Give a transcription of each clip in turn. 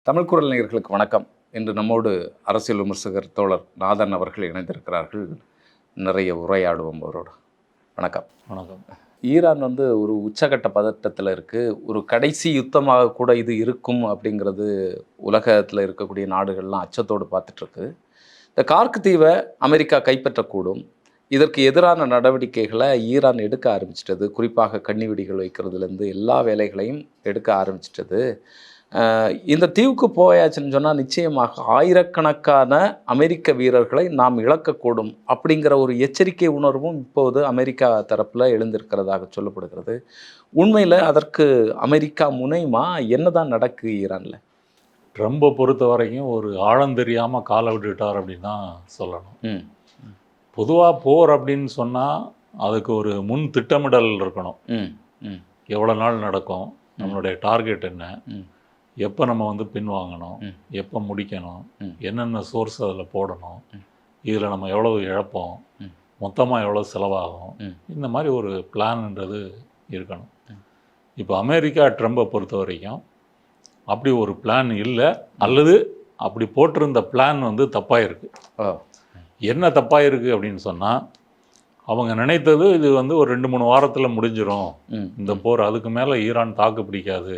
தமிழ் குரல் நேயர்களுக்கு வணக்கம். இன்று நம்மோடு அரசியல் விமர்சகர் தோழர் நாதன் அவர்கள் இணைந்திருக்கிறார்கள். நிறைய உரையாடுவோம் அவரோடு. வணக்கம். வணக்கம். ஈரான் ஒரு உச்சகட்ட பதட்டத்தில் இருக்குது. ஒரு கடைசி யுத்தமாக கூட இது இருக்கும் அப்படிங்கிறது உலகத்தில் இருக்கக்கூடிய நாடுகள்லாம் அச்சத்தோடு பார்த்துட்ருக்கு. இந்த கார்க் தீவை அமெரிக்கா கைப்பற்றக்கூடும். இதற்கு எதிரான நடவடிக்கைகளை ஈரான் எடுக்க ஆரம்பிச்சிட்டது. குறிப்பாக கன்னிவெடிகள் வைக்கிறதுலேருந்து எல்லா வேலைகளையும் எடுக்க ஆரம்பிச்சிட்டது. இந்த தீவுக்கு போயாச்சுன்னு சொன்னால் நிச்சயமாக ஆயிரக்கணக்கான அமெரிக்க வீரர்களை நாம் இழக்கக்கூடும் அப்படிங்கிற ஒரு எச்சரிக்கை உணர்வும் இப்போது அமெரிக்கா தரப்பில் எழுந்திருக்கிறதாக சொல்லப்படுகிறது. உண்மையில் அதற்கு அமெரிக்கா முனையுமா? என்ன தான் நடக்கு ஈரானில்? ட்ரம்பை பொறுத்த வரைக்கும் ஒரு ஆழம் தெரியாமல் காலை விட்டுட்டார் அப்படின்னு தான் சொல்லணும். பொதுவாக போர் அப்படின்னு சொன்னால் அதுக்கு ஒரு முன் திட்டமிடல் இருக்கணும். எவ்வளோ நாள் நடக்கும், நம்மளுடைய டார்கெட் என்ன, எப்போ நம்ம பின்வாங்கணும், எப்போ முடிக்கணும், என்னென்ன சோர்ஸ் அதில் போடணும், இதில் நம்ம எவ்வளோ இழப்போம், மொத்தமாக எவ்வளோ செலவாகும், இந்த மாதிரி ஒரு பிளான்ன்றது இருக்கணும். இப்போ அமெரிக்கா ட்ரம்பை பொறுத்த வரைக்கும் அப்படி ஒரு பிளான் இல்லை, அல்லது அப்படி போட்டிருந்த பிளான் தப்பாக இருக்குது. என்ன தப்பாக இருக்குது அப்படின்னு சொன்னால், அவங்க நினைத்தது இது ஒரு 2-3 வாரத்தில் முடிஞ்சிடும் இந்த போர், அதுக்கு மேலே ஈரான் தாக்கு பிடிக்காது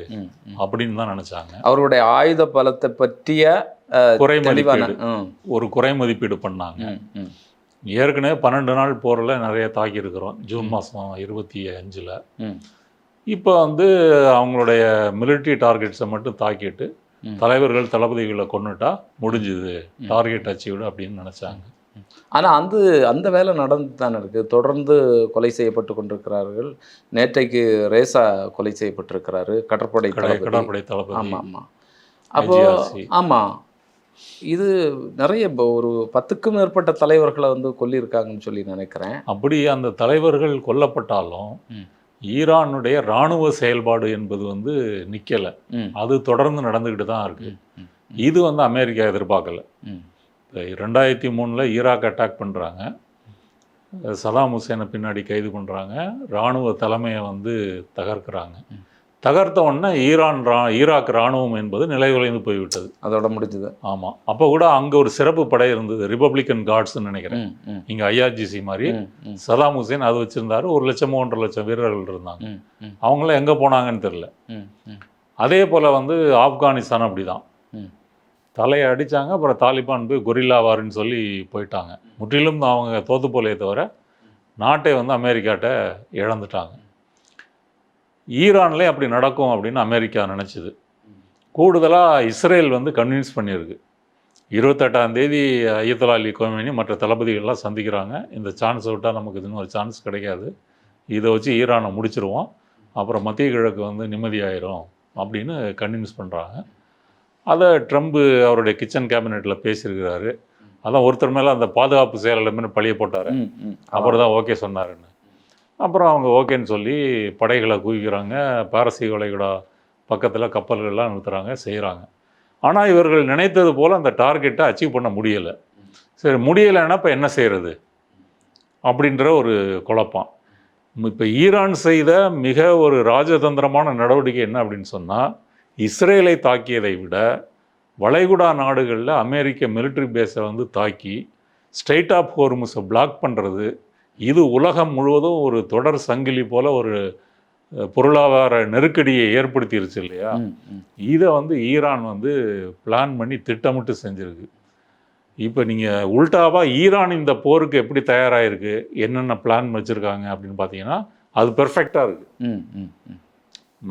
அப்படின்னு தான் நினச்சாங்க. அவருடைய ஆயுத பலத்தை பற்றிய ஒரு குறை மதிப்பீடு பண்ணாங்க. ஏற்கனவே 12 நாள் போரில் நிறைய தாக்கியிருக்கிறோம். ஜூன் மாதம் 25. இப்போ அவங்களுடைய மிலிட்ரி டார்கெட்ஸை மட்டும் தாக்கிட்டு தலைவர்கள் தளபதிகளை கொண்டுட்டா முடிஞ்சுது, டார்கெட் அச்சீவ்டு அப்படின்னு நினச்சாங்க. ஆனால் அந்த வேலை நடந்து தானே இருக்குது. தொடர்ந்து கொலை செய்யப்பட்டு கொண்டிருக்கிறார்கள். நேற்றைக்கு ரேசா கொலை செய்யப்பட்டிருக்கிறாரு, கடற்படை தளபதி. ஆமாம் ஆமாம். அப்போது ஆமாம், இது நிறைய ஒரு 10க்கும் மேற்பட்ட தலைவர்களை கொல்லியிருக்காங்கன்னு சொல்லி நினைக்கிறேன். அப்படி அந்த தலைவர்கள் கொல்லப்பட்டாலும் ஈரானுடைய இராணுவ செயல்பாடு என்பது நிற்கலை. அது தொடர்ந்து நடந்துக்கிட்டு தான் இருக்குது. இது அமெரிக்கா எதிர்பார்க்கலை. 2003 ஈராக் அட்டாக் பண்ணுறாங்க, சதாம் ஹுசேனை பின்னாடி கைது பண்ணுறாங்க, இராணுவ தலைமையை தகர்க்கிறாங்க. தகர்த்த உடனே ஈராக் இராணுவம் என்பது நிலைகுலைந்து போய்விட்டது. அதோட முடிஞ்சது. ஆமாம். அப்போ கூட அங்கே ஒரு சிறப்பு படை இருந்தது, ரிபப்ளிகன் கார்ட்ஸ்ன்னு நினைக்கிறேன். இங்கே IRGC மாதிரி. சதாம் ஹுசேன் அது வச்சுருந்தாரு. 1 லட்சம் 1.5 லட்சம் வீரர்கள் இருந்தாங்க. அவங்களாம் எங்கே போனாங்கன்னு தெரில. அதே போல் ஆப்கானிஸ்தான் அப்படி தான் தலையை அடித்தாங்க. அப்புறம் தாலிபான் போய் கொரில்லா வாருன்னு சொல்லி போயிட்டாங்க. முற்றிலும் அவங்க தோத்து போலே தவிர நாட்டை அமெரிக்காட்ட இழந்துட்டாங்க. ஈரான்லேயே அப்படி நடக்கும் அப்படின்னு அமெரிக்கா நினச்சிது. கூடுதலாக இஸ்ரேல் கன்வின்ஸ் பண்ணியிருக்கு. 28ஆம் தேதி அயத்துல்லா அலி கொமேனி மற்ற தளபதிகள்லாம் சந்திக்கிறாங்க. இந்த சான்ஸை விட்டால் நமக்கு இன்னும் ஒரு சான்ஸ் கிடைக்காது, இதை வச்சு ஈரானை முடிச்சிருவோம், அப்புறம் மத்திய கிழக்கு நிம்மதியாயிரும் அப்படின்னு கன்வின்ஸ் பண்ணுறாங்க. அதை ட்ரம்ப் அவருடைய கிச்சன் கேபினெட்டில் பேசியிருக்கிறாரு. அதான் ஒருத்தர் மேலே அந்த பாதுகாப்பு செயலாளர் மேலே பழிய போட்டார். அப்புறம் தான் ஓகே சொன்னாருன்னு. அப்புறம் அவங்க ஓகேன்னு சொல்லி படைகளை குவிக்கிறாங்க. பாரசீக வளைகுடா பக்கத்தில் கப்பல்கள்லாம் நிறுத்துகிறாங்க, செய்கிறாங்க. ஆனால் இவர்கள் நினைத்தது போல் அந்த டார்கெட்டை அச்சீவ் பண்ண முடியலை. சரி, முடியலைன்னா இப்போ என்ன செய்கிறது அப்படின்ற ஒரு குழப்பம். இப்போ ஈரான் செய்த மிக ஒரு ராஜதந்திரமான நடவடிக்கை என்ன அப்படின்னு சொன்னால், இஸ்ரேலை தாக்கியதை விட வளைகுடா நாடுகளில் அமெரிக்க மிலிட்ரி பேஸை தாக்கி ஸ்ட்ரெயிட் ஆஃப் ஹோர்முஸை பிளாக் பண்ணுறது, இது உலகம் முழுவதும் ஒரு தொடர் சங்கிலி போல் ஒரு பொருளாதார நெருக்கடியை ஏற்படுத்திருச்சு இல்லையா. இதை ஈரான் பிளான் பண்ணி திட்டமிட்டு செஞ்சுருக்கு. இப்போ நீங்கள் உல்டாவாக ஈரான் இந்த போருக்கு எப்படி தயாராகிருக்கு, என்னென்ன பிளான் வச்சுருக்காங்க அப்படின்னு பார்த்தீங்கன்னா அது பெர்ஃபெக்டாக இருக்குது.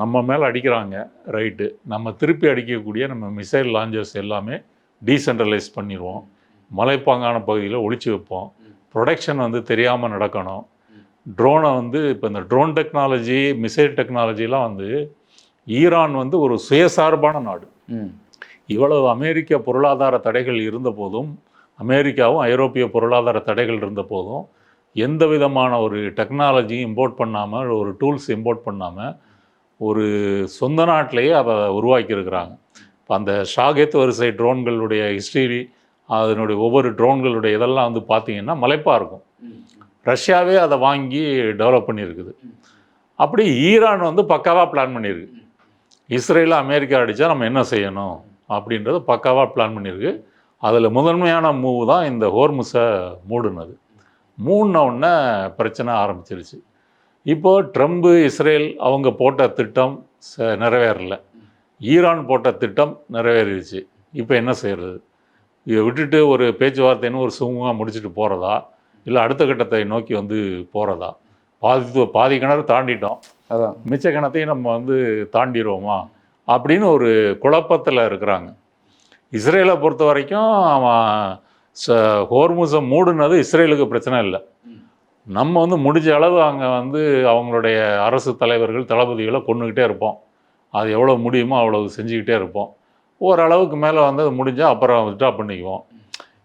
நம்ம மேலே அடிக்கிறாங்க, ரைட்டு, நம்ம திருப்பி அடிக்கக்கூடிய நம்ம மிசைல் லான்ச்சர்ஸ் எல்லாமே டீசென்ட்ரலைஸ் பண்ணிடுவோம், மலைப்பாங்கான பகுதியில் ஒழிச்சு வைப்போம், ப்ரொடக்ஷன் தெரியாமல் நடக்கணும். ட்ரோனை இப்போ இந்த ட்ரோன் டெக்னாலஜி, மிசைல் டெக்னாலஜிலாம் ஈரான் ஒரு சுயசார்பான நாடு. இவ்வளவு அமெரிக்க பொருளாதார தடைகள் இருந்த போதும், அமெரிக்காவும் ஐரோப்பிய பொருளாதார தடைகள் இருந்த போதும் எந்த விதமான ஒரு டெக்னாலஜியும் இம்போர்ட் பண்ணாமல், ஒரு டூல்ஸ் இம்போர்ட் பண்ணாமல் ஒரு சொந்த நாட்டிலேயே அதை உருவாக்கியிருக்கிறாங்க. இப்போ அந்த ஷாகெத் வரிசை ட்ரோன்களுடைய ஹிஸ்டரி, அதனுடைய ஒவ்வொரு ட்ரோன்களுடைய இதெல்லாம் பார்த்திங்கன்னா மலைப்பாக இருக்கும். ரஷ்யாவே அதை வாங்கி டெவலப் பண்ணியிருக்குது. அப்படி ஈரான் பக்காவாக பிளான் பண்ணியிருக்கு. இஸ்ரேலில் அமெரிக்கா அடித்தா நம்ம என்ன செய்யணும் அப்படின்றத பக்காவாக பிளான் பண்ணியிருக்கு. அதில் முதன்மையான மூவ் தான் இந்த ஹோர்முஸை மூடுனது. மூடின உடனே பிரச்சனை ஆரம்பிச்சிருச்சு. இப்போது ட்ரம்ப்பு, இஸ்ரேல் அவங்க போட்ட திட்டம் நிறைவேறலை. ஈரான் போட்ட திட்டம் நிறைவேறிடுச்சு. இப்போ என்ன செய்கிறது? இதை விட்டுட்டு ஒரு பேச்சுவார்த்தைன்னு ஒரு சுமூகமாக முடிச்சுட்டு போகிறதா, இல்லை அடுத்த கட்டத்தை நோக்கி வந்து போகிறதா? பாதி கிணறு தாண்டிட்டோம், அதான் மிச்ச கிணத்தையும் நம்ம வந்து தாண்டிடுவோமா அப்படின்னு ஒரு குழப்பத்தில் இருக்கிறாங்க. இஸ்ரேலை பொறுத்த வரைக்கும் ஹோர்முஸை மூடுனது இஸ்ரேலுக்கு பிரச்சனை இல்லை. நம்ம வந்து முடிஞ்ச அளவு அங்கே வந்து அவங்களுடைய அரசு தலைவர்கள், தளபதிகளை கொண்டுக்கிட்டே இருப்போம். அது எவ்வளோ முடியுமோ அவ்வளோ செஞ்சுக்கிட்டே இருப்போம். ஓரளவுக்கு மேலே வந்து அது முடிஞ்சால் அப்புறம் வித்ட்ரா பண்ணிக்குவோம்.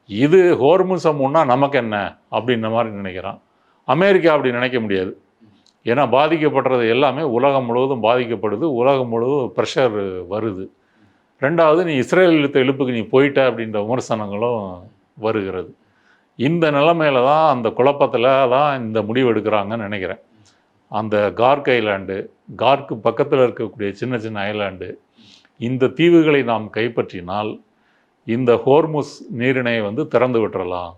இது ஹோர்முஸை மூடினா நமக்கு என்ன அப்படின்ற மாதிரி நினைக்கிறான். அமெரிக்கா அப்படி நினைக்க முடியாது. ஏன்னா பாதிக்கப்படுறது எல்லாமே உலகம் முழுவதும் பாதிக்கப்படுது, உலகம் முழுவதும் ப்ரெஷர் வருது. ரெண்டாவது, நீ இஸ்ரேல் இழுத்த இழுப்புக்கு நீ போயிட்ட அப்படின்ற விமர்சனங்களும் வருகிறது. இந்த நிலைமையில தான், அந்த குழப்பத்தில் தான் இந்த முடிவு எடுக்கிறாங்கன்னு நினைக்கிறேன். அந்த கார்க் ஐலாண்டு, கார்க்கு பக்கத்தில் இருக்கக்கூடிய சின்ன சின்ன ஐலாண்டு, இந்த தீவுகளை நாம் கைப்பற்றினால் இந்த ஹோர்முஸ் நீரிணையை வந்து திறந்து விட்டுறலாம்,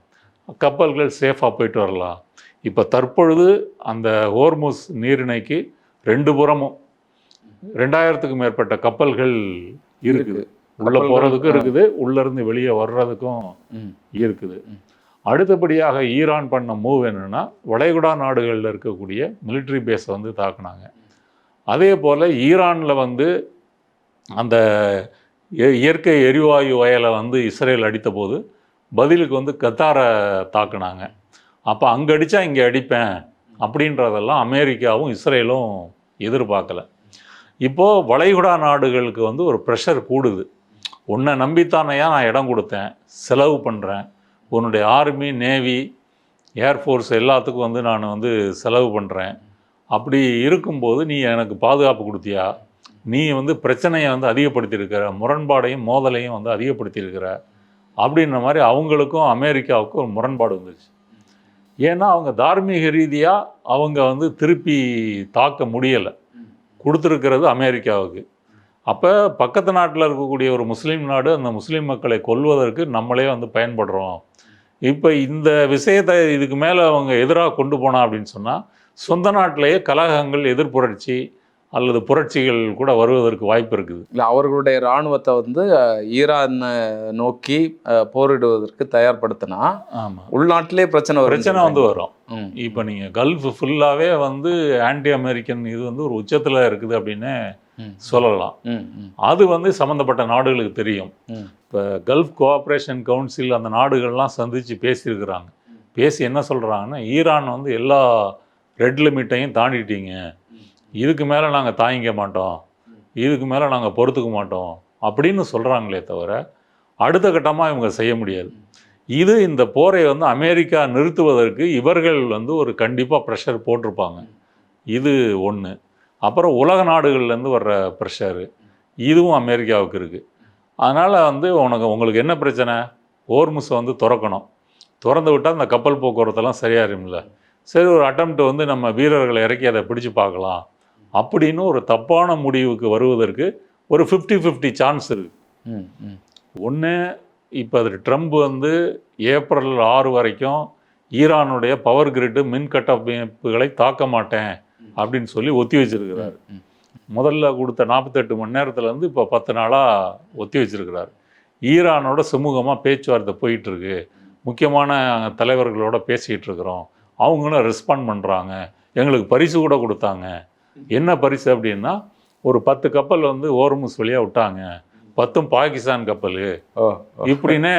கப்பல்கள் சேஃபாக போயிட்டு வரலாம். இப்போ தற்பொழுது அந்த ஹோர்முஸ் நீரிணைக்கு 2 புறமும் 2000க்கும் மேற்பட்ட கப்பல்கள் இருக்குது. உள்ளே போகிறதுக்கும் இருக்குது, உள்ளேருந்து வெளியே வர்றதுக்கும் இருக்குது. அடுத்தபடியாக ஈரான் பண்ண மூவ் என்னென்னா, வளைகுடா நாடுகளில் இருக்கக்கூடிய மிலிட்ரி பேஸை வந்து தாக்குனாங்க. அதே போல் ஈரானில் வந்து அந்த இயற்கை எரிவாயு வயலை வந்து இஸ்ரேல் அடித்த போது பதிலுக்கு வந்து கத்தாரை தாக்குனாங்க. அப்போ அங்கே அடித்தா இங்கே அடிப்பேன் அப்படின்றதெல்லாம் அமெரிக்காவும் இஸ்ரேலும் எதிர்பார்க்கலை. இப்போது வளைகுடா நாடுகளுக்கு வந்து ஒரு ப்ரெஷர் கூடுது. உன்னை நம்பித்தானையா நான் இடம் கொடுத்தேன், செலவு பண்ணுறேன், உன்னுடைய ஆர்மி, நேவி, ஏர்ஃபோர்ஸ் எல்லாத்துக்கும் வந்து நான் வந்து செலவு பண்ணுறேன். அப்படி இருக்கும்போது நீ எனக்கு பாதுகாப்பு கொடுத்தியா? நீ வந்து பிரச்சனையை வந்து அதிகப்படுத்தியிருக்கிற, முரண்பாடையும் மோதலையும் வந்து அதிகப்படுத்தியிருக்கிற அப்படின்ற மாதிரி அவங்களுக்கும் அமெரிக்காவுக்கும் ஒரு முரண்பாடு வந்துச்சு. ஏன்னா அவங்க தார்மீக ரீதியாக அவங்க வந்து திருப்பி தாக்க முடியலை, கொடுத்துருக்கிறது அமெரிக்காவுக்கு. அப்போ பக்கத்து நாட்டில் இருக்கக்கூடிய ஒரு முஸ்லீம் நாடு அந்த முஸ்லீம் மக்களை கொல்வதற்கு நம்மளே வந்து பயன்படுறோம். இப்போ இந்த விஷயத்தை இதுக்கு மேலே அவங்க எதிராக கொண்டு போனா அப்படின்னு சொன்னால், சொந்த நாட்டிலேயே கலகங்கள், எதிர்ப்புரட்சி அல்லது புரட்சிகள் கூட வருவதற்கு வாய்ப்பு இருக்குது. இல்லை, அவர்களுடைய இராணுவத்தை வந்து ஈரானை நோக்கி போரிடுவதற்கு தயார்படுத்தினா ஆமாம், உள்நாட்டிலே பிரச்சனை வந்து வரும். இப்போ நீங்கள் கல்ஃப் ஃபுல்லாகவே வந்து ஆன்டி அமெரிக்கன் இது வந்து ஒரு உச்சத்தில் இருக்குது அப்படின்னு சொல்லலாம். அது வந்து சம்மந்தப்பட்ட நாடுகளுக்கு தெரியும். இப்போ கல்ஃப் கோஆப்ரேஷன் கவுன்சில் அந்த நாடுகள்லாம் சந்தித்து பேசியிருக்கிறாங்க. பேசி என்ன சொல்கிறாங்கன்னா, ஈரான் வந்து எல்லா ரெட் லிமிட்டையும் தாண்டிட்டீங்க, இதுக்கு மேலே நாங்கள் தாங்கிக்க மாட்டோம், இதுக்கு மேலே நாங்கள் பொறுத்துக்க மாட்டோம் அப்படின்னு சொல்கிறாங்களே தவிர அடுத்த கட்டமாக இவங்க செய்ய முடியாது. இது இந்த போரை வந்து அமெரிக்கா நிறுத்துவதற்கு இவர்கள் வந்து ஒரு கண்டிப்பாக ப்ரெஷர் போட்டிருப்பாங்க. இது ஒன்று. அப்புறம் உலக நாடுகள்லேருந்து வர்ற ப்ரெஷரு, இதுவும் அமெரிக்காவுக்கு இருக்குது. அதனால் வந்து உங்களுக்கு என்ன பிரச்சனை? ஹோர்முஸை வந்து திறக்கணும், திறந்து விட்டால் அந்த கப்பல் போக்குவரத்தெல்லாம் சரியாயிரும்ல, சரி ஒரு அட்டம்ப்ட் வந்து நம்ம வீரர்களை இறக்கி அதை பிடிச்சு பார்க்கலாம் அப்படின்னு ஒரு தப்பான முடிவுக்கு வருவதற்கு ஒரு 50-50 சான்ஸ் இருக்குது. ஒன்று, இப்போ அது ட்ரம்ப் வந்து ஏப்ரல் 6 வரைக்கும் ஈரானுடைய பவர் கிரிட்டு மின் கட்டமைப்புகளை தாக்க மாட்டேன் அப்படின்னு சொல்லி ஒத்தி வச்சிருக்கிறார். முதல்ல கொடுத்த 48 மணி நேரத்துலேருந்து இப்போ 10 நாளாக ஒத்தி வச்சிருக்கிறார். ஈரானோட சுமூகமாக பேச்சுவார்த்தை போயிட்டுருக்கு, முக்கியமான தலைவர்களோட பேசிகிட்டு இருக்கிறோம், அவங்களும் ரெஸ்பாண்ட் பண்ணுறாங்க, எங்களுக்கு பரிசு கூட கொடுத்தாங்க. என்ன பரிசு அப்படின்னா, ஒரு 10 கப்பல் வந்து ஹோர்முஸ் வழியாக விட்டாங்க, 10ம் பாகிஸ்தான் கப்பல் இப்படின்னு.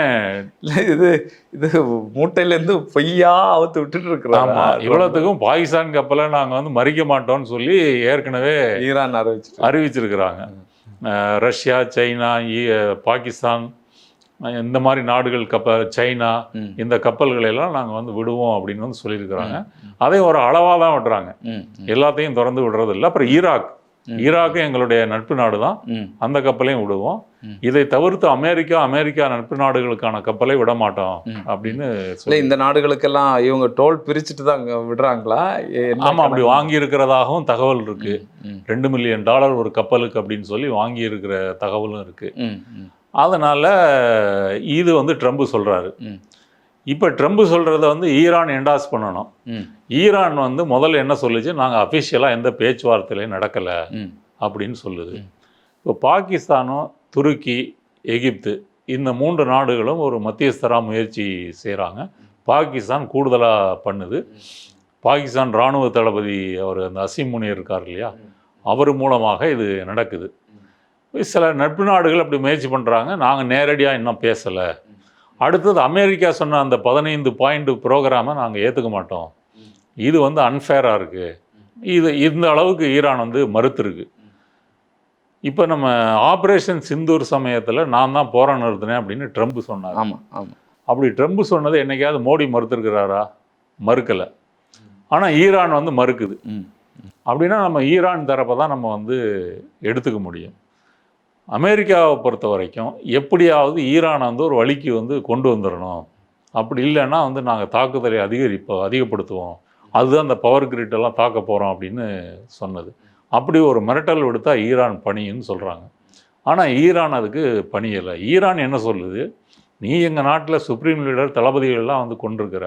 இது இது மூட்டையிலேருந்து பொய்யா அவுத்து விட்டுட்டு இருக்கிறோம். ஆமாம், இவ்வளோத்துக்கும் பாகிஸ்தான் கப்பலை நாங்கள் வந்து மறிக்க மாட்டோம்னு சொல்லி ஏற்கனவே ஈரான் அறிவிச்சிருக்கிறாங்க. ரஷ்யா, சைனா, பாகிஸ்தான் இந்த மாதிரி நாடுகள் கப்பல், சைனா, இந்த கப்பல்களெல்லாம் நாங்கள் வந்து விடுவோம் அப்படின்னு வந்து சொல்லியிருக்கிறாங்க. அதையும் ஒரு அளவாக தான் விடுறாங்க, எல்லாத்தையும் திறந்து விடுறது இல்லை. அப்புறம் ஈராக்கும் எங்களுடைய நட்பு நாடு தான், அந்த கப்பலையும் விடுவோம். இதை தவிர்த்து அமெரிக்கா நட்பு நாடுகளுக்கான கப்பலை விட மாட்டோம் அப்படின்னு சொல்லி. இந்த நாடுகளுக்கெல்லாம் இவங்க டோல் பிரிச்சுட்டு தான் விடுறாங்களா? ஆமாம், அப்படி வாங்கி இருக்கிறதாகவும் தகவல் இருக்கு. $2 மில்லியன் ஒரு கப்பலுக்கு அப்படின்னு சொல்லி வாங்கி இருக்கிற தகவலும் இருக்கு. அதனால் இது வந்து ட்ரம்ப் சொல்கிறாரு. ம். இப்போ ட்ரம்ப் சொல்கிறத வந்து ஈரான் என்டாஸ் பண்ணணும். ம். ஈரான் வந்து முதல்ல என்ன சொல்லுச்சு, நாங்கள் அஃபிஷியலாக எந்த பேச்சுவார்த்தையிலையும் நடக்கலை ம். அப்படின்னு சொல்லுது. இப்போ பாகிஸ்தானும் துருக்கி எகிப்து இந்த 3 நாடுகளும் ஒரு மத்தியஸ்தராக முயற்சி செய்கிறாங்க. பாகிஸ்தான் கூடுதலாக பண்ணுது. பாகிஸ்தான் இராணுவ தளபதி அவர் அந்த அசீம் முனீர் இருக்கார் இல்லையா, அவர் மூலமாக இது நடக்குது. சில நட்பு நாடுகள் அப்படி முயற்சி பண்ணுறாங்க. நாங்கள் நேரடியாக இன்னும் பேசலை. அடுத்தது அமெரிக்கா சொன்ன அந்த 15 பாயிண்ட் ப்ரோக்ராமை நாங்கள் ஏற்றுக்க மாட்டோம், இது வந்து அன்ஃபேராக இருக்குது, இது இந்த அளவுக்கு ஈரான் வந்து மறுத்துருக்கு. இப்போ நம்ம ஆப்ரேஷன் சிந்தூர் சமயத்தில் நான் தான் போராட நிறுத்தினேன் அப்படின்னு ட்ரம்ப் சொன்னார். ஆமாம் ஆமாம். அப்படி ட்ரம்ப் சொன்னதை என்னைக்காவது மோடி மறுத்துருக்கிறாரா? மறுக்கலை. ஆனால் ஈரான் வந்து மறுக்குது. அப்படின்னா நம்ம ஈரான் தரப்பை தான் நம்ம வந்து எடுத்துக்க முடியும். அமெரிக்காவை பொறுத்த வரைக்கும் எப்படியாவது ஈரானை வந்து ஒரு வழிக்கு வந்து கொண்டு வந்துடணும், அப்படி இல்லைன்னா வந்து நாங்கள் தாக்குதலை அதிகப்படுத்துவோம், அதுதான் அந்த பவர் கிரிட்டெல்லாம் தாக்க போகிறோம் அப்படின்னு சொன்னது. அப்படி ஒரு மிரட்டல் விடுத்தா ஈரான் பணின்னு சொல்கிறாங்க. ஆனால் ஈரான் அதுக்கு பணியலை. ஈரான் என்ன சொல்லுது, நீ எங்கள் நாட்டில் சுப்ரீம் லீடர் தளபதிகள்லாம் வந்து கொண்டிருக்கிற,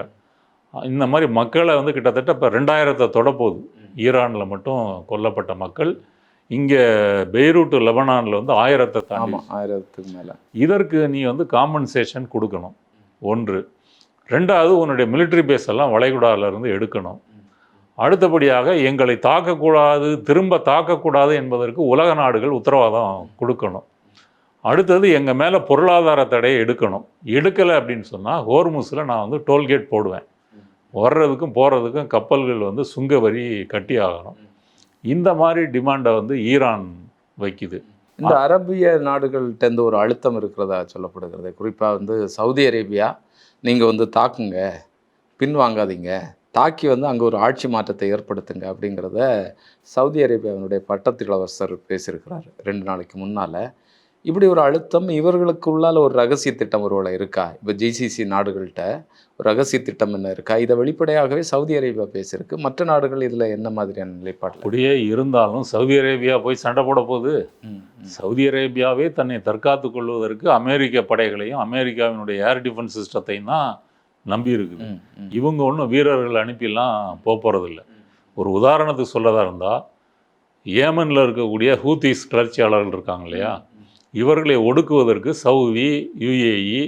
இந்த மாதிரி மக்களை வந்து கிட்டத்தட்ட இப்போ 2000 தொடப்போகுது. ஈரானில் மட்டும் கொல்லப்பட்ட மக்கள். இங்கே பெய்ரூட் லெபனானில் வந்து 1000 தாண்டி. 1000க்கு மேலே. இதற்கு நீ வந்து காம்பன்சேஷன் கொடுக்கணும் ஒன்று. ரெண்டாவது, உன்னுடைய மிலிட்ரி பேஸ் எல்லாம் வளைகுடாவிலேருந்து எடுக்கணும். அடுத்தபடியாக எங்களை தாக்கக்கூடாது, திரும்ப தாக்கக்கூடாது என்பதற்கு உலக நாடுகள் உத்தரவாதம் கொடுக்கணும். அடுத்தது எங்கள் மேலே பொருளாதார தடையை எடுக்கணும். எடுக்கலை அப்படின்னு சொன்னால் ஹோர்முஸில் நான் வந்து டோல்கேட் போடுவேன், வர்றதுக்கும் போகிறதுக்கும் கப்பல்கள் வந்து சுங்க வரி கட்டி ஆகணும். இந்த மாதிரி டிமாண்டை வந்து ஈரான் வைக்குது. இந்த அரபிய நாடுகள்கிட்டேருந்து ஒரு அழுத்தம் இருக்கிறதா சொல்லப்படுகிறது. குறிப்பாக வந்து சவுதி அரேபியா, நீங்கள் வந்து தாக்குங்க, பின்வாங்காதீங்க, தாக்கி வந்து அங்கே ஒரு ஆட்சி மாற்றத்தை ஏற்படுத்துங்க அப்படிங்கிறத சவுதி அரேபியாவினுடைய பட்டத்து இளவரசர் பேசியிருக்கிறார் 2 நாளைக்கு முன்னால். இப்படி ஒரு அழுத்தம் இவர்களுக்குள்ளால் ஒரு ரகசிய திட்டம் ஒருவேளை இருக்கா? இப்போ ஜிசிசி நாடுகள்கிட்ட ஒரு ரகசிய திட்டம் என்ன இருக்கா? இதை வெளிப்படையாகவே சவுதி அரேபியா பேசியிருக்கு. மற்ற நாடுகள் இதில் என்ன மாதிரியான நிலைப்பாடு? அப்படியே இருந்தாலும் சவுதி அரேபியா போய் சண்டை போட போகுது. சவுதி அரேபியாவே தன்னை தற்காத்து கொள்வதற்கு அமெரிக்க படைகளையும் அமெரிக்காவினுடைய ஏர் டிஃபென்ஸ் சிஸ்டத்தையும் தான் நம்பி இருக்குது. இவங்க ஒன்றும் வீரர்கள் அனுப்பிலாம் போகிறதில்ல. ஒரு உதாரணத்துக்கு சொல்லதா இருந்தால், ஏமனில் இருக்கக்கூடிய ஹூத்திஸ் கிளர்ச்சியாளர்கள் இருக்காங்க இல்லையா, இவர்களை ஒடுக்குவதற்கு சவுதி, யுஏஇ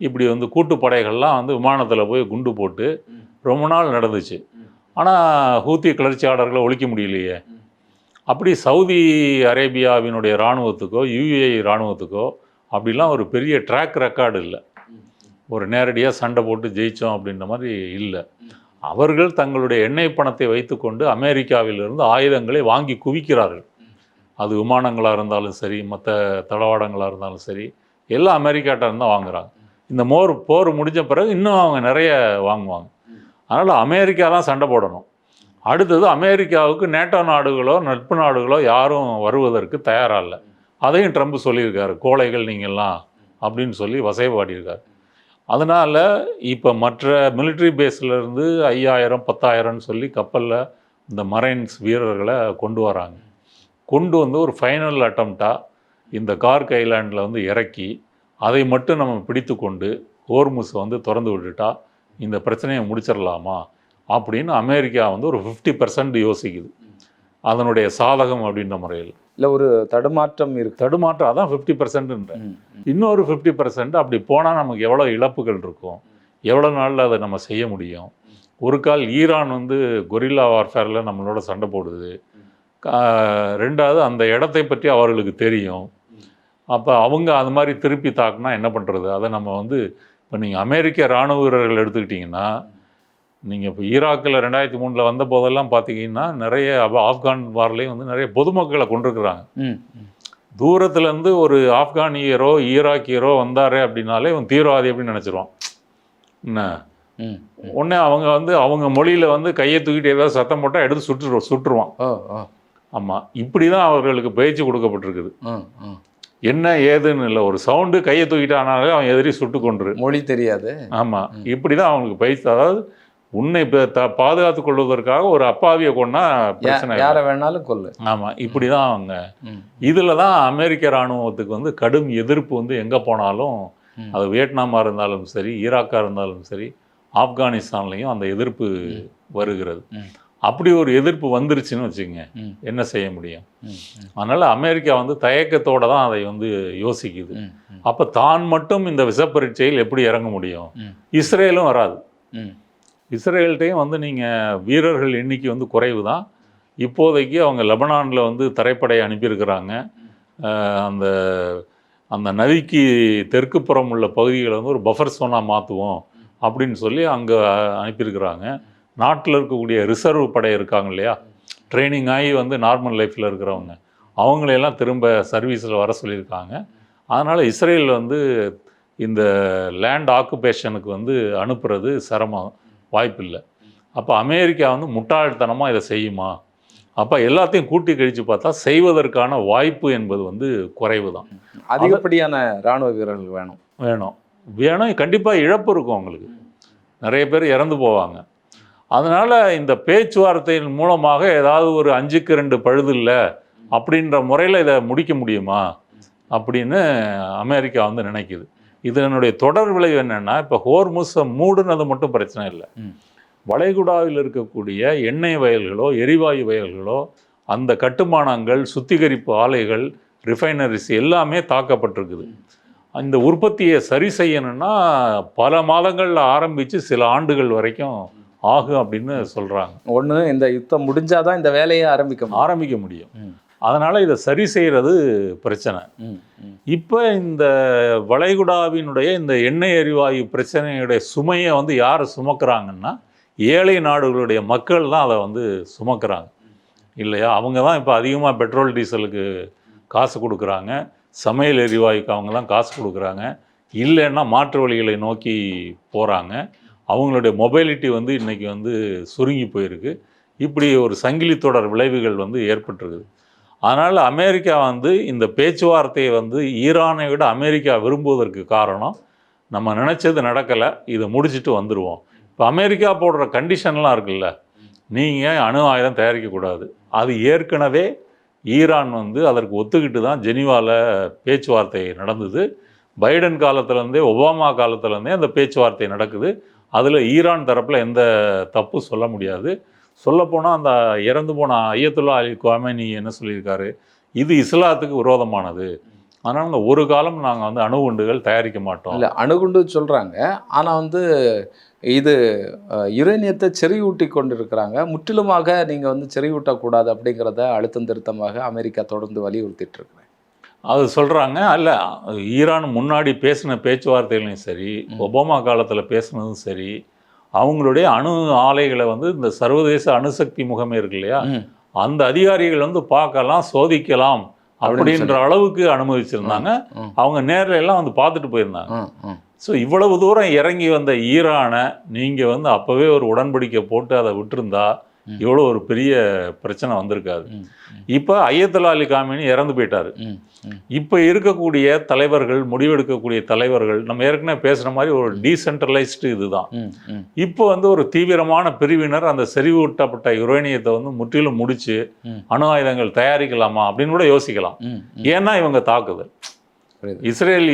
இப்படி வந்து கூட்டுப்படைகள்லாம் வந்து விமானத்தில் போய் குண்டு போட்டு ரொம்ப நாள் நடந்துச்சு. ஆனால் ஹூத்தி கிளர்ச்சியாளர்களை ஒழிக்க முடியலையே. அப்படி சவுதி அரேபியாவினுடைய இராணுவத்துக்கோ யுஏஇ இராணுவத்துக்கோ அப்படிலாம் ஒரு பெரிய ட்ராக் ரெக்கார்டு இல்லை. ஒரு நேரடியாக சண்டை போட்டு ஜெயித்தோம் அப்படின்ற மாதிரி இல்லை. அவர்கள் தங்களுடைய எண்ணெய் பணத்தை வைத்துக்கொண்டு அமெரிக்காவிலிருந்து ஆயுதங்களை வாங்கி குவிக்கிறார்கள். அது விமானங்களாக இருந்தாலும் சரி, மற்ற தளவாடங்களாக இருந்தாலும் சரி, எல்லாம் அமெரிக்காட்ட இருந்தால் வாங்குகிறாங்க. இந்த போர் முடிஞ்ச பிறகு இன்னும் அவங்க நிறைய வாங்குவாங்க. அதனால் அமெரிக்கா தான் சண்டை போடணும். அடுத்தது, அமெரிக்காவுக்கு நேட்டோ நாடுகளோ நட்பு நாடுகளோ யாரும் வருவதற்கு தயாராக இல்லை. அதையும் ட்ரம்ப் சொல்லியிருக்காரு, கோழைகள் நீங்கள்லாம் அப்படின்னு சொல்லி வசைபாடியிருக்காரு. அதனால் இப்போ மற்ற மிலிட்ரி பேஸ்லேருந்து 5000 10,000 சொல்லி கப்பலில் இந்த மரைன்ஸ் வீரர்களை கொண்டு வராங்க. கொண்டு வந்து ஒரு ஃபைனல் அட்டம்ப்டாக இந்த கார்க் ஐலாண்டில் வந்து இறக்கி அதை மட்டும் நம்ம பிடித்து கொண்டு ஹோர்முஸை வந்து திறந்து விட்டுட்டா இந்த பிரச்சனையை முடிச்சிடலாமா அப்படின்னு அமெரிக்கா வந்து ஒரு 50% யோசிக்குது, அதனுடைய சாதகம் அப்படின்ற முறையில். இல்லை, ஒரு தடுமாற்றம் இருக்குது. தடுமாற்றம் அதான் 50%ன்ற. இன்னொரு 50% அப்படி போனால் நமக்கு எவ்வளோ இழப்புகள் இருக்கும், எவ்வளோ நாளில் அதை நம்ம செய்ய முடியும். ஒரு கால் ஈரான் வந்து கொரில்லா வார்ஃபேரில் நம்மளோட சண்டை போடுது. ரெண்டாவது, அந்த இடத்தை பற்றி அவர்களுக்கு தெரியும். அப்போ அவங்க அது மாதிரி திருப்பி தாக்குனா என்ன பண்ணுறது? அதை நம்ம வந்து இப்போ நீங்கள் அமெரிக்க இராணுவ வீரர்கள் எடுத்துக்கிட்டிங்கன்னா, நீங்கள் இப்போ ஈராக்கில் 2003 வந்த போதெல்லாம் பார்த்தீங்கன்னா நிறைய ஆப்கான் வார்லேயும் வந்து நிறைய பொதுமக்களை கொண்டிருக்கிறாங்க. தூரத்துலேருந்து ஒரு ஆப்கானியரோ ஈராக்கியரோ வந்தார் அப்படின்னாலே இவன் தீவிரவாதி அப்படின்னு நினச்சிருவான். என்ன உடனே அவங்க வந்து அவங்க மொழியில் வந்து கையை தூக்கிட்டு ஏதாவது சத்தம் போட்டால் எடுத்து சுட்டுருவான். ஆமாம், இப்படி தான் அவர்களுக்கு பயிற்சி கொடுக்கப்பட்டிருக்குது. என்ன ஏதுன்னு இல்லை, ஒரு சவுண்டு கையை தூக்கிட்டானாலே அவன் எதிரி சுட்டு கொண்டுரு, மொழி தெரியாது. ஆமாம், இப்படி தான் அவங்களுக்கு பயிற்சி. அதாவது உன்னை பாதுகாத்துக் கொள்வதற்காக ஒரு அப்பாவியை கொண்டா பிரச்சனை இல்லை. யாரை வேணாலும் கொல்லு. ஆமாம், இப்படி தான் அவங்க. இதில் தான் அமெரிக்க இராணுவத்துக்கு வந்து கடும் எதிர்ப்பு வந்து எங்கே போனாலும், அது வியட்நாமாக இருந்தாலும் சரி, ஈராக்காக இருந்தாலும் சரி, ஆப்கானிஸ்தான்லேயும் அந்த எதிர்ப்பு வருகிறது. அப்படி ஒரு எதிர்ப்பு வந்துருச்சுன்னு வச்சுக்கோங்க, என்ன செய்ய முடியும்? அதனால் அமெரிக்கா வந்து தயக்கத்தோடு தான் அதை வந்து யோசிக்குது. அப்போ தான் மட்டும் இந்த விஷப்பரீட்சையில் எப்படி இறங்க முடியும்? இஸ்ரேலும் வராது. இஸ்ரேல்கிட்டையும் வந்து நீங்கள் வீரர்கள் எண்ணிக்கை வந்து குறைவு தான். இப்போதைக்கு அவங்க லெபனானில் வந்து தரைப்படை அனுப்பியிருக்கிறாங்க. அந்த அந்த நதிக்கு தெற்கு புறம் உள்ள பகுதிகளை வந்து ஒரு பஃபர் சோனாக மாற்றுவோம் அப்படின்னு சொல்லி அங்கே அனுப்பியிருக்கிறாங்க. நாட்டில் இருக்கக்கூடிய ரிசர்வ் படை இருக்காங்க இல்லையா, ட்ரைனிங் ஆகி வந்து நார்மல் லைஃப்பில் இருக்கிறவங்க, அவங்களையெல்லாம் திரும்ப சர்வீஸில் வர சொல்லியிருக்காங்க. அதனால் இஸ்ரேல் வந்து இந்த லேண்ட் ஆக்குபேஷனுக்கு வந்து அனுப்புறது சிரமம், வாய்ப்பில்லை. அப்போ அமெரிக்கா வந்து முட்டாள்தனமாக இதை செய்யுமா? அப்போ எல்லாத்தையும் கூட்டி கழித்து பார்த்தா செய்வதற்கான வாய்ப்பு என்பது வந்து குறைவு தான். அதிகப்படியான இராணுவ வீரர்கள் வேணும், கண்டிப்பாக இழப்பு இருக்கும், அவங்களுக்கு நிறைய பேர் இறந்து போவாங்க. அதனால் இந்த பேச்சுவார்த்தையின் மூலமாக ஏதாவது ஒரு 5க்கு 2 பழுது இல்லை அப்படின்ற முறையில் இதை முடிக்க முடியுமா அப்படின்னு அமெரிக்கா வந்து நினைக்குது. இதனுடைய தொடர் விளைவு என்னென்னா, இப்போ ஹோர்முஸை மூடுனது மட்டும் பிரச்சனை இல்லை, வளைகுடாவில் இருக்கக்கூடிய எண்ணெய் வயல்களோ எரிவாயு வயல்களோ அந்த கட்டுமானங்கள், சுத்திகரிப்பு ஆலைகள், ரிஃபைனரிஸ் எல்லாமே தாக்கப்பட்டிருக்குது. இந்த உற்பத்தியை சரி செய்யணும்னா பல மாதங்களில் ஆரம்பித்து சில ஆண்டுகள் வரைக்கும் ஆகும் அப்படின்னு சொல்கிறாங்க. ஒன்று இந்த யுத்தம் முடிஞ்சாதான் இந்த வேலையை ஆரம்பிக்க முடியும். அதனால் இதை சரி செய்கிறது பிரச்சனை. இப்போ இந்த வளைகுடாவினுடைய இந்த எண்ணெய் எரிவாயு பிரச்சனையுடைய சுமையை வந்து யார் சுமக்கிறாங்கன்னா, ஏழை நாடுகளுடைய மக்கள் தான் அதை வந்து சுமக்கிறாங்க இல்லையா? அவங்க தான் இப்போ அதிகமாக பெட்ரோல் டீசலுக்கு காசு கொடுக்குறாங்க, சமையல் எரிவாயுக்கு அவங்க தான் காசு கொடுக்குறாங்க, இல்லைன்னா மாற்று வழிகளை நோக்கி போகிறாங்க. அவங்களுடைய மொபைலிட்டி வந்து இன்றைக்கி வந்து சுருங்கி போயிருக்கு. இப்படி ஒரு சங்கிலி தொடர் விளைவுகள் வந்து ஏற்பட்டிருக்குது. அதனால் அமெரிக்கா வந்து இந்த பேச்சுவார்த்தையை வந்து ஈரானை விட அமெரிக்கா விரும்புவதற்கு காரணம், நம்ம நினச்சது நடக்கலை, இதை முடிச்சுட்டு வந்துடுவோம். இப்போ அமெரிக்கா போடுற கண்டிஷன்லாம் இருக்குல்ல, நீங்கள் அணு ஆயுதம் தயாரிக்கக்கூடாது, அது ஏற்கனவே ஈரான் வந்து அதற்கு ஒத்துக்கிட்டு தான் ஜெனீவாவில் பேச்சுவார்த்தை நடந்தது. பைடன் காலத்துலேருந்தே, ஒபாமா காலத்துலேருந்தே அந்த பேச்சுவார்த்தை நடக்குது. அதில் ஈரான் தரப்பில் எந்த தப்பு சொல்ல முடியாது. சொல்லப்போனால் அந்த இறந்து போன அயத்துல்லா அலி கொமேனி என்ன சொல்லியிருக்காரு, இது இஸ்லாத்துக்கு விரோதமானது, அதனால் நாங்கள் ஒரு காலம் நாங்கள் வந்து அணுகுண்டுகள் தயாரிக்க மாட்டோம். இல்லை, அணுகுண்டு சொல்கிறாங்க, ஆனால் வந்து இது யுரேனியத்தை செறிவூட்டி கொண்டிருக்கிறாங்க, முற்றிலுமாக நீங்கள் வந்து செறிவூட்டக்கூடாது அப்படிங்கிறத அழுத்தம் திருத்தமாக அமெரிக்கா தொடர்ந்து வலியுறுத்திட்டு இருக்கிறாங்க. அது சொல்கிறாங்க. அல்ல, ஈரான் முன்னாடி பேசின பேச்சுவார்த்தைகளையும் சரி, ஒபாமா காலத்தில் பேசினதும் சரி, அவங்களுடைய அணு ஆலைகளை வந்து இந்த சர்வதேச அணுசக்தி முகமை இருக்கு இல்லையா, அந்த அதிகாரிகள் வந்து பார்க்கலாம், சோதிக்கலாம் அப்படின்ற அளவுக்கு அனுமதிச்சிருந்தாங்க. அவங்க நேரில் எல்லாம் வந்து பார்த்துட்டு போயிருந்தாங்க. ஸோ இவ்வளவு தூரம் இறங்கி வந்த ஈரானை நீங்கள் வந்து அப்போவே ஒரு உடன்படிக்கை போட்டு அதை விட்டுருந்தா இவ்வளோ ஒரு பெரிய பிரச்சனை வந்திருக்காது. இப்போ அயத்துல்லா அலி காமேனி இறந்து போயிட்டார். இப்போ இருக்கக்கூடிய தலைவர்கள், முடிவெடுக்கக்கூடிய தலைவர்கள், நம்ம ஏற்கனவே பேசுகிற மாதிரி ஒரு டீசென்ட்ரலைஸ்டு இதுதான். இப்போ வந்து ஒரு தீவிரமான பிரிவினர் அந்த செறிவூட்டப்பட்ட யுரேனியத்தை வந்து முற்றிலும் முடிச்சு அணு ஆயுதங்கள் தயாரிக்கலாமா அப்படின்னு கூட யோசிக்கலாம். ஏன்னா இவங்க தாக்குதல், இஸ்ரேல்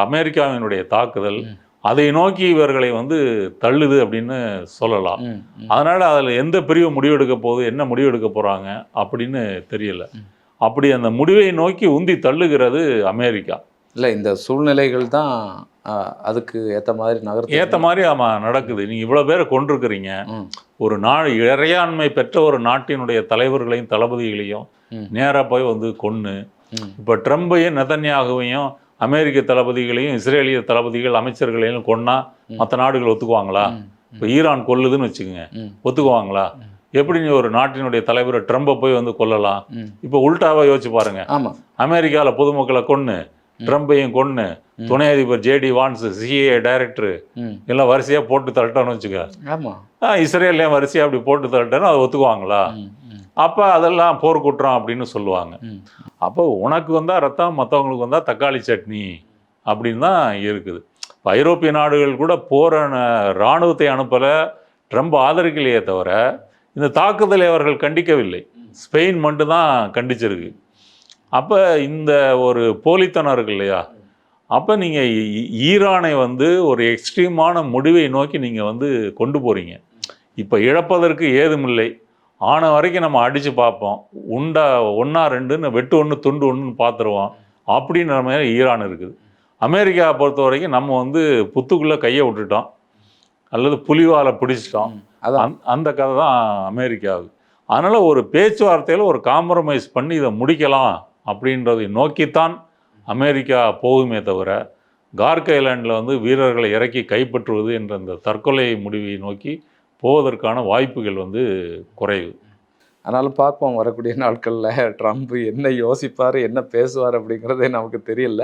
அமெரிக்காவினுடைய தாக்குதல் அதை நோக்கி இவர்களை வந்து தள்ளுது அப்படின்னு சொல்லலாம். அதனால் அதில் எந்த பிரிவு முடிவெடுக்க போகுது, என்ன முடிவெடுக்க போகிறாங்க அப்படின்னு தெரியல. அப்படி அந்த முடிவை நோக்கி உந்தி தள்ளுகிறது அமெரிக்கா. இல்லை, இந்த சூழ்நிலைகள் தான் அதுக்கு ஏற்ற மாதிரி ஆமாம் நடக்குது. நீங்கள் இவ்வளோ பேரை கொண்டிருக்கிறீங்க, ஒரு இறையாண்மை பெற்ற ஒரு நாட்டினுடைய தலைவர்களையும் தளபதிகளையும் நேராக போய் வந்து கொன்று, இப்போ ட்ரம்பையும் நெதன்யாகுவையும் அமெரிக்க தளபதிகளையும் இஸ்ரேலிய தளபதிகள் அமைச்சர்களையும் கொன்னா மற்ற நாடுகள் ஒத்துக்குவாங்களா? இப்போ ஈரான் கொல்லுதுன்னு வச்சுக்கோங்க, ஒத்துக்குவாங்களா? எப்படி நீ ஒரு நாட்டினுடைய தலைவரை ட்ரம்பை போய் வந்து கொல்லலாம்? இப்போ உல்டாவா யோசிச்சு பாருங்க. அமெரிக்காவில் பொதுமக்களை கொன்று, ட்ரம்பையும் கொன்று, துணை அதிபர் ஜேடி வான்ஸ், சிஏ டைரக்டர் எல்லாம் வரிசையாக போட்டு தள்ளிட்டோன்னு வச்சுக்க, இஸ்ரேல்லையும் வரிசையாக அப்படி போட்டு தள்ளிட்டோன்னு அதை ஒத்துக்குவாங்களா? அப்போ அதெல்லாம் போர்க்குற்றம் அப்படின்னு சொல்லுவாங்க. அப்போ உனக்கு வந்தால் ரத்தம், மற்றவங்களுக்கு வந்தால் தக்காளி சட்னி அப்படின்னு தான் இருக்குது. ஐரோப்பிய நாடுகள் கூட இராணுவத்தை அனுப்பலை, ட்ரம்ப் ஆதரிக்கலையே தவிர இந்த தாக்குதலை அவர்கள் கண்டிக்கவில்லை. ஸ்பெயின் மட்டும்தான் கண்டிச்சிருக்கு. அப்போ இந்த ஒரு போலித்தனம் இருக்கு இல்லையா? அப்போ நீங்கள் ஈரானை வந்து ஒரு எக்ஸ்ட்ரீமான முடிவை நோக்கி நீங்கள் வந்து கொண்டு போகிறீங்க. இப்போ இழப்பதற்கு ஏதுமில்லை, ஆன வரைக்கும் நம்ம அடித்து பார்ப்போம், உண்டா 1 2ன்னு வெட்டு 1 துண்டு 1ன்னு பார்த்துருவோம் அப்படின்ற மாதிரி ஈரான் இருக்குது. அமெரிக்காவை பொறுத்த வரைக்கும் நம்ம வந்து புத்துக்குள்ளே கையை விட்டுட்டோம் அல்லது புலிவாலை பிடிச்சிட்டோம். அந்த கதை தான் அமெரிக்காவுக்கு. அதனால் ஒரு பேச்சுவார்த்தையில் ஒரு காம்ப்ரமைஸ் பண்ணி இதை முடிக்கலாம் அப்படின்றதை நோக்கித்தான் அமெரிக்கா போகுமே தவிர கார்க் ஐலாண்டில் வந்து வீரர்களை இறக்கி கைப்பற்றுவது என்ற அந்த தற்கொலை முடிவை நோக்கி போவதற்கான வாய்ப்புகள் வந்து குறைவு. ஆனாலும் பார்ப்போம் வரக்கூடிய நாட்களில் ட்ரம்ப் என்ன யோசிப்பார், என்ன பேசுவார் அப்படிங்கிறதே நமக்கு தெரியல.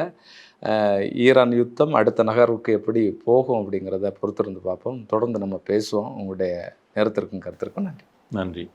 ஈரான் யுத்தம் அடுத்த நகர்வுக்கு எப்படி போகும் அப்படிங்கிறத பொறுத்திருந்து பார்ப்போம். தொடர்ந்து நம்ம பேசுவோம். உங்களுடைய நேரத்திற்கும் கருத்திற்கும் நன்றி. நன்றி.